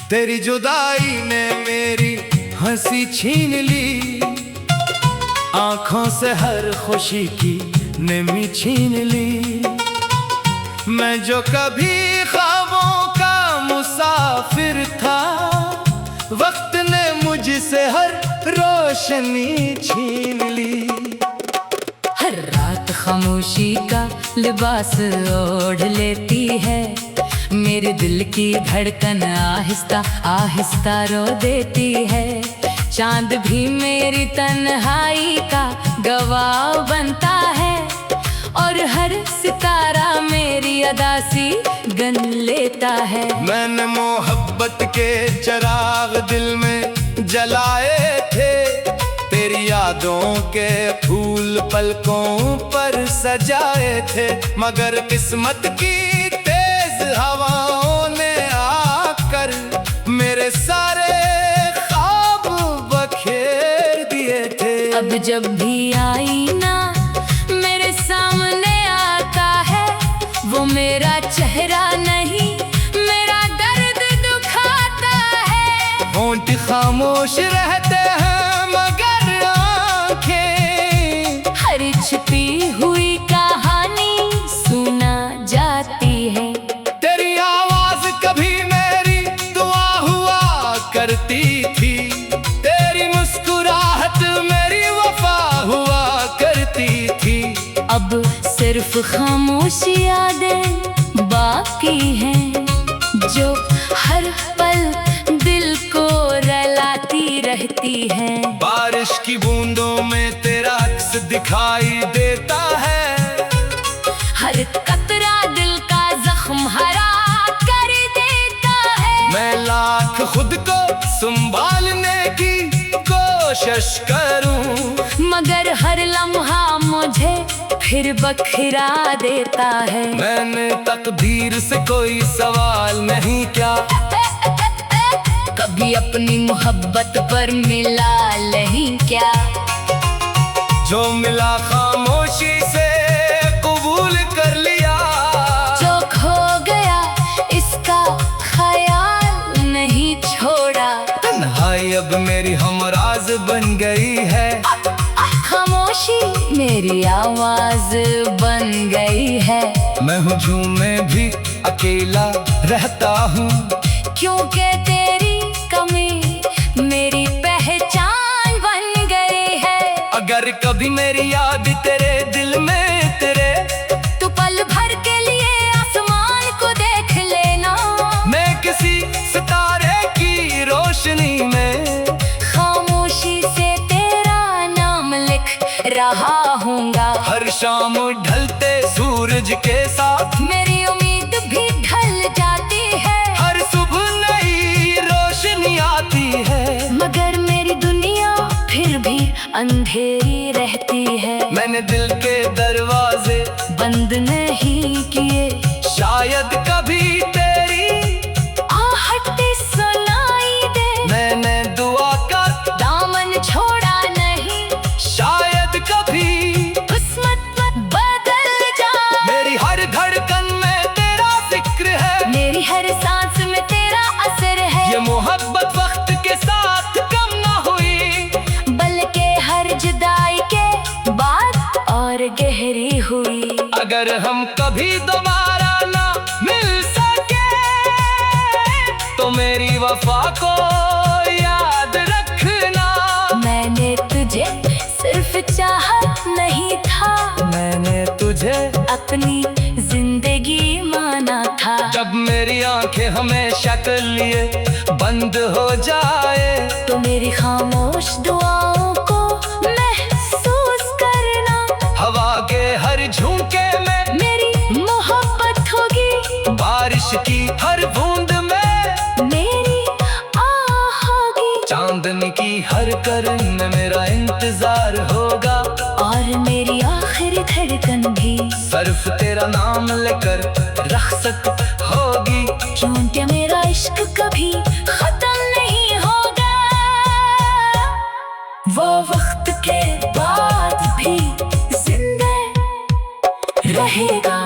तेरी जुदाई ने मेरी हंसी छीन ली, आंखों से हर खुशी की नमी छीन ली। मैं जो कभी ख्वाबों का मुसाफिर था, वक्त ने मुझसे हर रोशनी छीन ली। हर रात खामोशी का लिबास ओढ़ लेती है, मेरे दिल की धड़कन आहिस्ता आहिस्ता रो देती है। चांद भी मेरी तन्हाई का गवाह बनता है, और हर सितारा मेरी अदासी गन लेता है। मैंने मोहब्बत के चिराग दिल में जलाए थे, तेरी यादों के फूल पलकों पर सजाए थे। मगर किस्मत की तेज हवाओं ने आकर मेरे सारे ख्वाब बखेर दिए थे। अब जब भी आईना मेरे सामने आता है, वो मेरा चेहरा नहीं मेरा दर्द दुखाता है। होंठ खामोश रहते हैं मगर आंखें हर छिपी हुई कहानी सुना जाती है। तेरी आवाज कभी मेरी दुआ हुआ करती थी, तेरी मुस्कुराहट मेरी वफा हुआ करती थी। अब सिर्फ खामोशी यादें बाकी हैं, जो हर पल दिल को रुलाती रहती हैं। बारिश की बूंदों में तेरा अक्स दिखाई देता है, हर कतरा दिल का जख्म हरा कर देता है। मैं लाख खुद को संभालने की कोशिश करूं, मगर हर लम्हा मुझे फिर बखरा देता है। मैंने तकदीर से कोई सवाल नहीं क्या, कभी अपनी मोहब्बत पर मिला नहीं क्या। जो मिला खामोशी से कबूल कर लिया, जो खो गया इसका ख्याल नहीं छोड़ा। तन्हाई अब मेरी हमराज बन गई है, खामोशी मेरी आवाज बन गई है। मैं हुजूम में भी अकेला रहता हूँ, क्योंकि तेरी कमी मेरी पहचान बन गई है। अगर कभी मेरी याद तेरे दिल में तेरे, तो पल भर के लिए आसमान को देख लेना। मैं किसी सितारे की रोशनी में खामोशी से तेरा नाम लिख रहा हूँगा। हर शाम ढलते सूरज के साथ मेरी उम्मीद भी ढल जाती है, हर सुबह नई रोशनी आती है। मगर मेरी दुनिया फिर भी अंधेरी रहती है। मैंने दिल के दरवाजे बंद नहीं किए, शायद कभी तेरी आहट सुनाई दे। मैंने दुआ का दामन छोड़ा नहीं, शायद कभी किस्मत बदल जाए। मेरी हर धड़कन में तेरा जिक्र है, मेरी हर सांस में तेरा असर है। ये मोहब्बत वक्त के साथ कम ना हुई, बल्कि हर जुदाई के बाद और गहरी हुई। अगर हम कभी दोबारा ना मिल सके, तो मेरी वफा को याद रखना। मैंने तुझे सिर्फ चाहत नहीं था, मैंने तुझे अपनी जिंदगी माना था। जब मेरी आंखें हमेशा के लिए बंद हो जाए, तो मेरी खामोश दुआओं को महसूस करना। हवा के हर झोंके में मेरी मोहब्बत होगी, बारिश की हर बूंद में मेरी आह होगी। चांदनी की हर करन में मेरा इंतजार होगा, और मेरी आखिरी धड़कन भी सिर्फ तेरा नाम लेकर रख्सत होगी। क्योंकि मेरा इश्क कभी खत्म नहीं होगा, वो वक्त के बाद भी जिंदा रहेगा।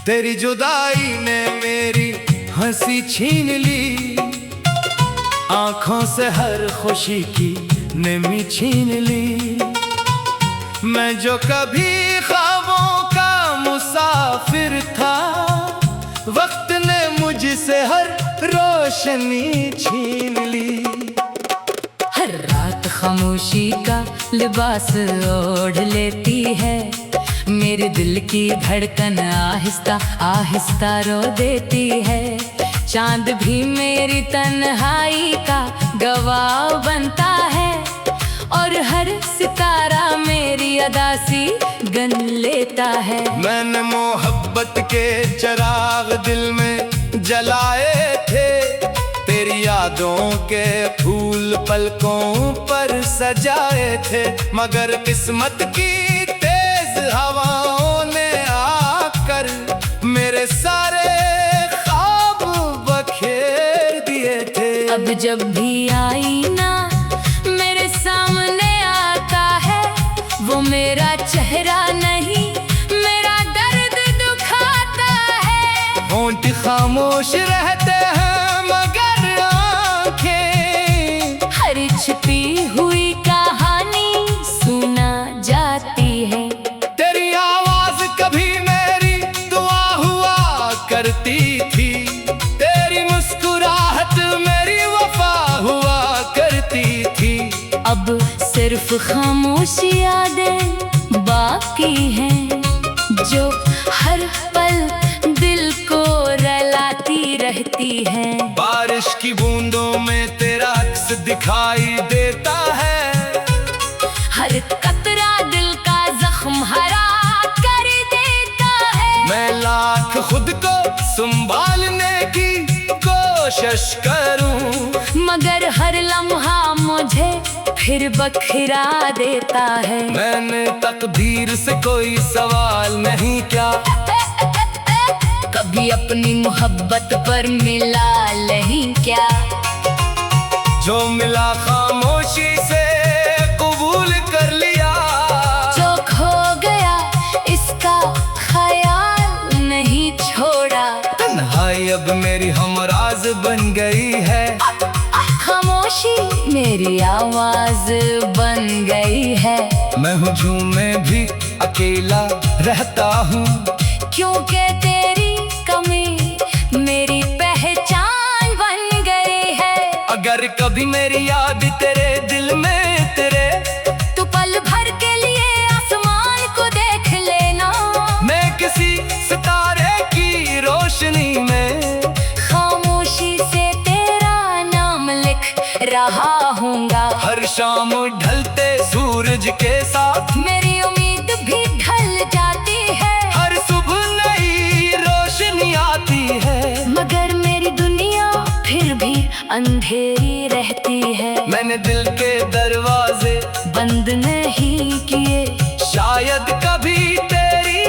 तेरी जुदाई ने मेरी हंसी छीन ली, आंखों से हर खुशी की नमी छीन ली। मैं जो कभी ख्वाबों का मुसाफिर था, वक्त ने मुझसे हर रोशनी छीन ली। हर रात खामोशी का लिबास ओढ़ लेती है, मेरे दिल की धड़कन आहिस्ता आहिस्ता रो देती है। चांद भी मेरी तन्हाई का गवाह बनता है, और हर सितारा मेरी अदासी गन लेता है। मैंने मोहब्बत के चिराग दिल में जलाए थे, तेरी यादों के फूल पलकों पर सजाए थे। मगर किस्मत की तेज हवाओं ने आकर मेरे सारे ख्वाब बखेर दिए थे। अब जब भी आईना मेरे सामने आता है, वो मेरा चेहरा नहीं मेरा दर्द दुखाता है। होंठ खामोश रहते हैं मगर आंखें हर छिपी हुई कहानी सुना जाती है। तेरी आवाज कभी मेरी दुआ हुआ करती थी, तेरी मुस्कुराहट मेरी वफा हुआ करती थी। अब सिर्फ खामोशी यादें बाकी हैं, जो हर पल दिल को रुलाती रहती हैं। बारिश की बूंदों में तेरा अक्स दिखाई देता है, हर कतरा दिल का जख्म हरा कर देता है। मैं लाख खुद को संभालने की कोशिश करूं, मगर हर लम्हा मुझे फिर बखरा देता है। मैंने तकदीर से कोई सवाल नहीं किया, कभी अपनी मोहब्बत पर मिला नहीं क्या। जो मिला खामोशी से कबूल कर लिया। जो खो गया इसका ख्याल नहीं छोड़ा। तन्हाई अब मेरी हमराज बन गई है, खामोशी मेरी आवाज बन गई है। मैं हुजूम में भी अकेला रहता हूँ, क्योंकि तेरी कमी मेरी पहचान बन गई है। अगर कभी मेरी याद तेरे दिल में तेरे, तू पल भर के लिए आसमान को देख लेना। मैं किसी सितारे की रोशनी में खामोशी से तेरा नाम लिख रहा हूँगा। हर शाम ढलते सूरज के साथ मेरी उम्मीद भी ढल जाती है। हर सुबह नई रोशनी आती है, मगर मेरी दुनिया फिर भी अंधेरी रहती है। मैंने दिल के दरवाजे बंद नहीं किए, शायद कभी तेरी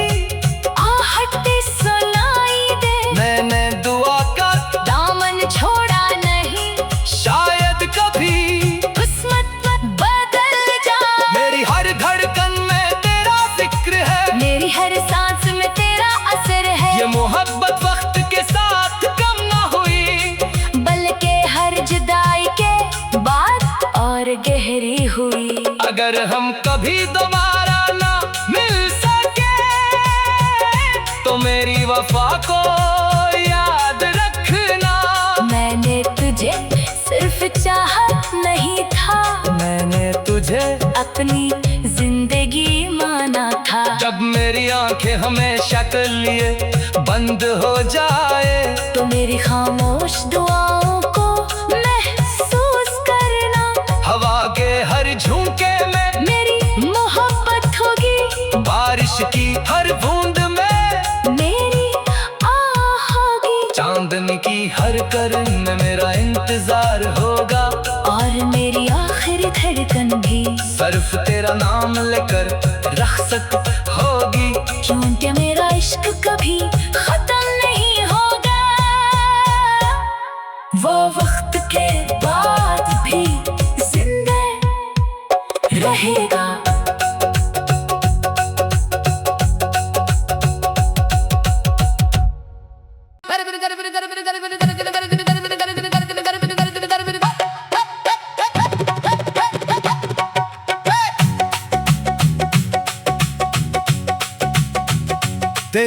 आहट सुनाई दे। मैंने दुआ का दामन छोड़ा नहीं, शायद कभी किस्मत बदल जाए। मेरी हर धड़कन में तेरा जिक्र है, मेरी हर सांस में तेरा असर है। ये मोहब्बत वक्त के साथ कम ना हुई, बल्कि हर जुदाई के बाद और गहरी हुई। अगर हम कभी दोबारा ना मिल सके, तो मेरी वफा को याद रखना। मैंने तुझे सिर्फ चाहत नहीं था, मैंने तुझे अपनी जिंदगी माना था। जब मेरी आंखें हमेशा के लिए बंद हो जाए, तो मेरी खामोश दुआओं को महसूस करना। हवा के हर झोंके में मेरी मोहब्बत होगी, बारिश की हर बूंद में मेरी आह होगी। चांदनी की हर करन में मेरा इंतजार होगा, और मेरी आखिरी धड़कन भी सिर्फ तेरा नाम लेकर रख्सत होगी। क्योंकि मेरा इश्क कभी खत्म नहीं होगा, वो वक्त के बाद भी जिंदा रहेगा।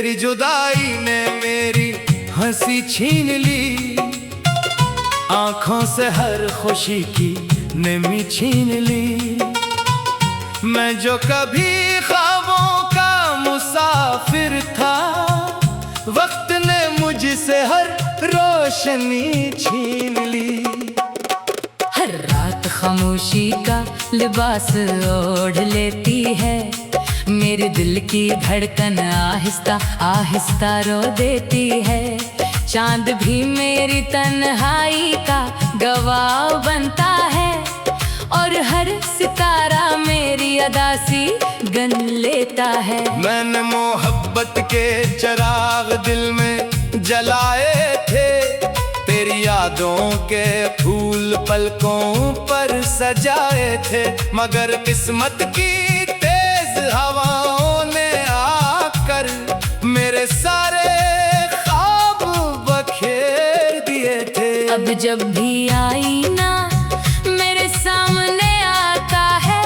तेरी जुदाई ने मेरी हंसी छीन ली, आंखों से हर खुशी की नमी छीन ली। मैं जो कभी ख्वाबों का मुसाफिर था, वक्त ने मुझसे हर रोशनी छीन ली। हर रात खामोशी का लिबास ओढ़ लेती है, मेरे दिल की धड़कन आहिस्ता आहिस्ता रो देती है। चांद भी मेरी तन्हाई का गवाह बनता है, और हर सितारा मेरी अदासी गन लेता है। मैंने मोहब्बत के चिराग दिल में जलाए थे, तेरी यादों के फूल पलकों पर सजाए थे। मगर किस्मत की तेज हवाओं ने आकर मेरे सारे ख्वाब बखेर दिए थे। अब जब भी आईना मेरे सामने आता है,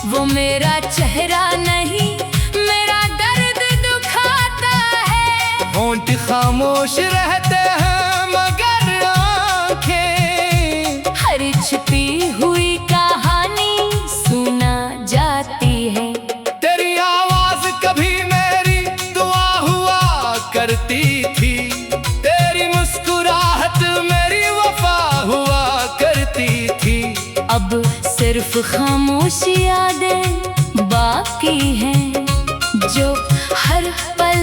वो मेरा चेहरा नहीं मेरा दर्द दुखाता है। होंठ खामोश रहते हैं मगर आंखें हर छिपी हुई कहानी सुना जाती है। तेरी आवाज कभी मेरी दुआ हुआ करती थी, तेरी मुस्कुराहट मेरी वफा हुआ करती थी। अब सिर्फ खामोशी यादें बाकी हैं, जो हर पल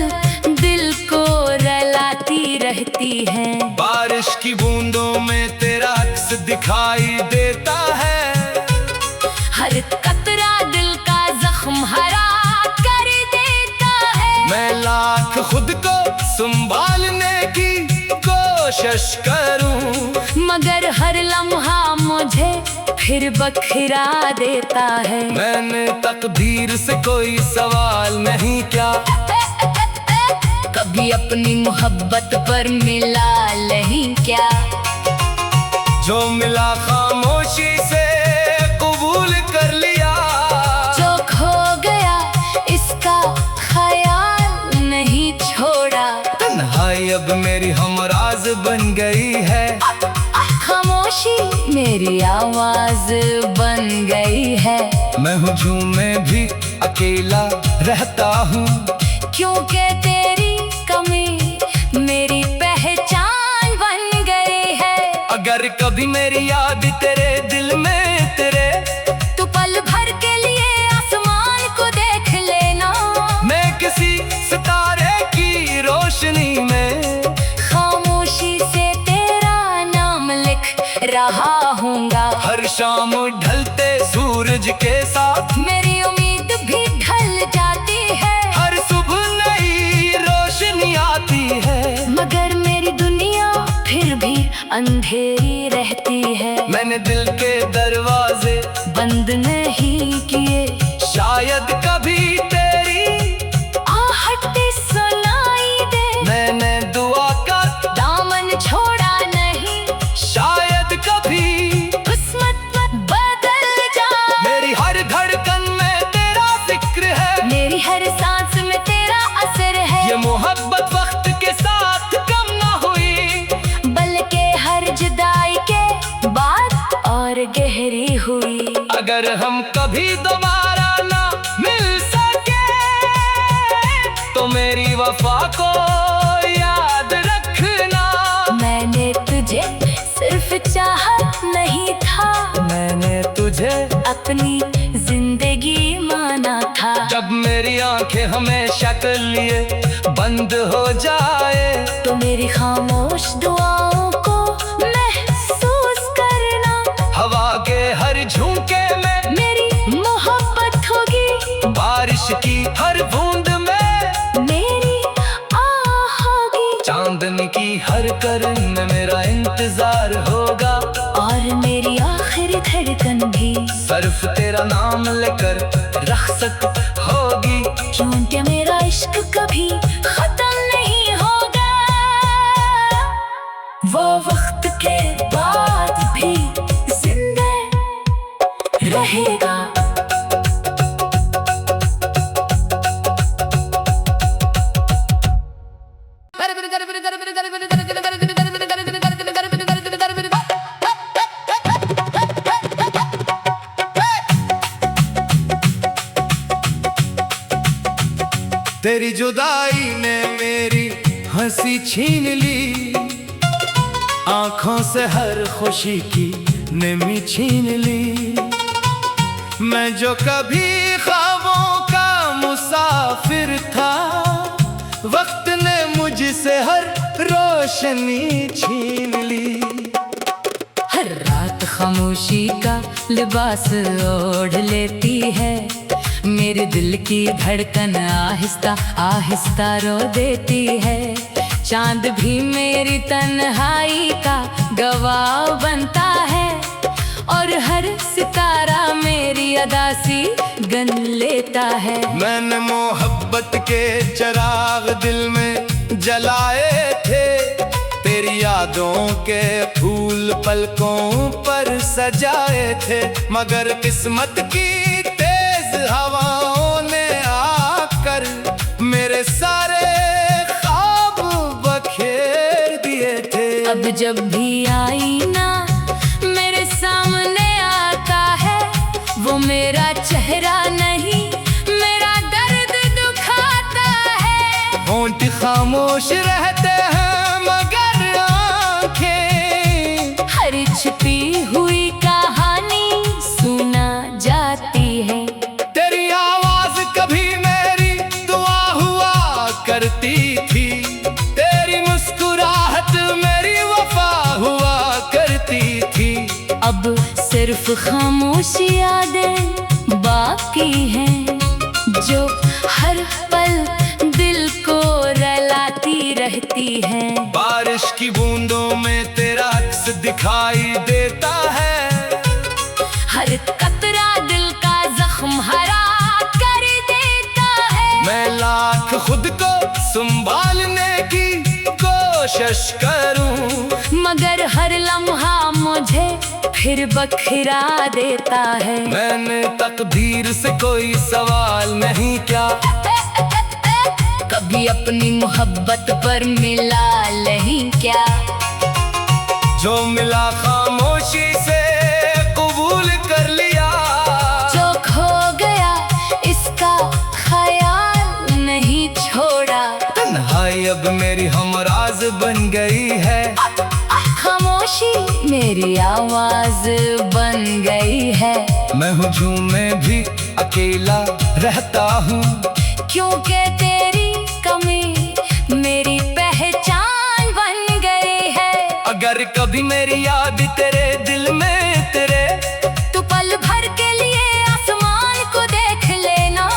दिल को रुलाती रहती हैं। बारिश की बूंदों में तेरा अक्स दिखाई देता है, हर कतरा दिल का जख्म हरा कर देता है। मैं लाख खुद को संभालने की कोशिश करूं, मगर हर लम्हा मुझे फिर बखरा देता है। मैंने तकदीर से कोई सवाल नहीं किया, कभी अपनी मोहब्बत पर मिला नहीं क्या। जो मिला खामोशी से कबूल कर लिया, जो खो गया इसका ख्याल नहीं छोड़ा। तन्हाई अब मेरी हमराज बन गई है, खामोशी मेरी आवाज बन गई है। मैं हुजूम में भी अकेला रहता हूँ, क्योंकि तेरी कमी मेरी पहचान बन गई है। अगर कभी मेरी याद तेरे दिल में तेरे, तू पल भर के लिए आसमान को देख लेना। मैं किसी सितारे की रोशनी में खामोशी से तेरा नाम लिख रहा हूँगा। हर शाम ढलते सूरज के साथ मेरी उम्मीद भी ढल जाती है, हर सुबह नई रोशनी आती है। मगर मेरी दुनिया फिर भी अंधेरी रहती है। मैंने दिल के दरवाजे बंद नहीं किए, शायद कभी तेरी आहट सुनाई दे। मैंने दुआ का दामन छोड़ा नहीं, शायद कभी किस्मत बदल जाए। मेरी हर धड़कन में तेरा जिक्र है, मेरी हर सांस में तेरा असर है। ये मोहब्बत वक्त के साथ कम ना हुई, बल्कि हर जुदाई के बाद और गहरी हुई। अगर हम कभी दोबारा ना मिल सके, तो मेरी वफा को याद रखना। मैंने तुझे सिर्फ चाहत नहीं था, मैंने तुझे अपनी जिंदगी माना था। जब मेरी आंखें हमेशा के लिए बंद हो जाए, तो मेरी खामोश दुआओं को महसूस करना। हवा के हर झोंके में मेरी मोहब्बत होगी, बारिश की हर बूंद में मेरी आह होगी। चांदनी की हर करन में मेरा इंतजार होगा, और मेरी आखिरी धड़कन भी सिर्फ तेरा नाम लेकर रख्सत होगी। क्योंकि मेरा इश्क कभी खत्म नहीं होगा, वो वक्त के बाद भी जिंदा रहेगा। तेरी जुदाई ने मेरी हंसी छीन ली, आंखों से हर खुशी की नमी छीन ली। मैं जो कभी ख्वाबों का मुसाफिर था, वक्त ने मुझसे हर रोशनी छीन ली। हर रात खामोशी का लिबास ओढ़ लेती है, मेरे दिल की धड़कन आहिस्ता आहिस्ता रो देती है। चांद भी मेरी तन्हाई का गवाह बनता है, और हर सितारा मेरी अदासी गन लेता है। मैंने मोहब्बत के चिराग दिल में जलाए थे, तेरी यादों के फूल पलकों पर सजाए थे। मगर किस्मत की तेज हवाओं ने आकर मेरे सारे ख्वाब बखेर दिए थे। अब जब भी आईना मेरे सामने आता है, वो मेरा चेहरा नहीं मेरा दर्द दुखाता है। होंठ खामोश रहते हैं मगर आंखें हर छिपी हुई कहानी सुना जाती है। तेरी आवाज कभी मेरी दुआ हुआ करती थी, तेरी मुस्कुराहट मेरी वफा हुआ करती थी। अब सिर्फ खामोशी यादें बाकी हैं, जो हर पल दिल को रुलाती रहती हैं। बारिश की बूंदों में तेरा अक्स दिखाई देता है, हर कतरा दिल का जख्म हरा कर देता है। मैं लाख खुद को संभालने की कोशिश करूं, मगर हर लम्हा मुझे फिर बखरा देता है। मैंने तकदीर से कोई सवाल नहीं किया, कभी अपनी मोहब्बत पर मिला नहीं क्या। जो मिला खामोशी से कबूल कर लिया, जो खो गया इसका ख्याल नहीं छोड़ा। तन्हाई अब मेरी हमराज बन गई है, खामोशी मेरी आवाज बन गई है। मैं हुजूम में भी अकेला रहता हूँ, क्योंकि तेरी कमी मेरी पहचान बन गई है। अगर कभी मेरी याद तेरे दिल में तेरे, तू पल भर के लिए आसमान को देख लेना।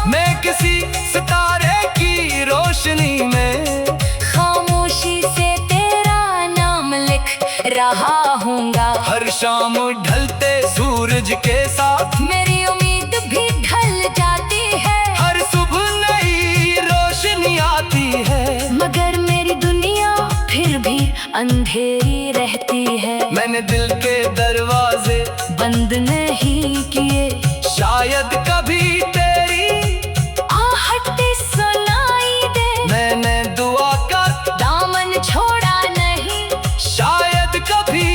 मैं किसी सितारे की रोशनी में खामोशी से तेरा नाम लिख रहा हूँगा। हर शाम ढलते सूरज के साथ मेरी उम्मीद भी ढल जाती है, हर सुबह नई रोशनी आती है। मगर मेरी दुनिया फिर भी अंधेरी रहती है। मैंने दिल के दरवाजे बंद नहीं किए, शायद कभी तेरी आहट सुनाई दे। मैंने दुआ कर दामन छोड़ा नहीं, शायद कभी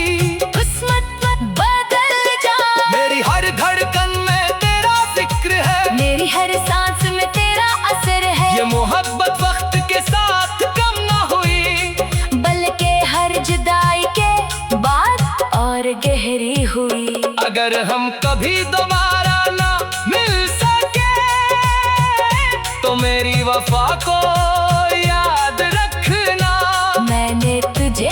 किस्मत बदल जाए। मेरी हर धड़कन में तेरा जिक्र है, मेरी हर सांस में तेरा असर है। ये मोहब्बत वक्त के साथ कम ना हुई, बल्कि हर जुदाई के बाद और गहरी हुई। अगर हम कभी दोबारा ना मिल सके, तो मेरी वफा को याद रखना। मैंने तुझे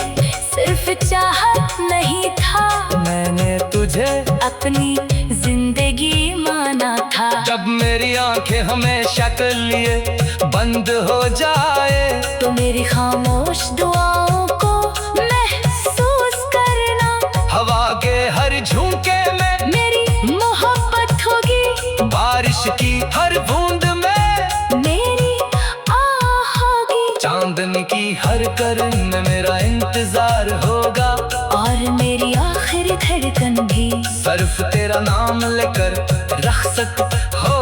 सिर्फ चाहत नहीं था, मैंने तुझे अपनी जिंदगी माना था। जब मेरी आंखें हमेशा के लिए बंद हो जाए, तो मेरी खामोश दुआओं को महसूस करना। हवा के हर झोंके में मेरी मोहब्बत होगी, बारिश की हर बूंद में मेरी आह होगी। चांदनी की हर करन में मेरा इंतजार होगा, और मेरी आखिरी धड़कन भी सिर्फ तेरा नाम लेकर रख सक हो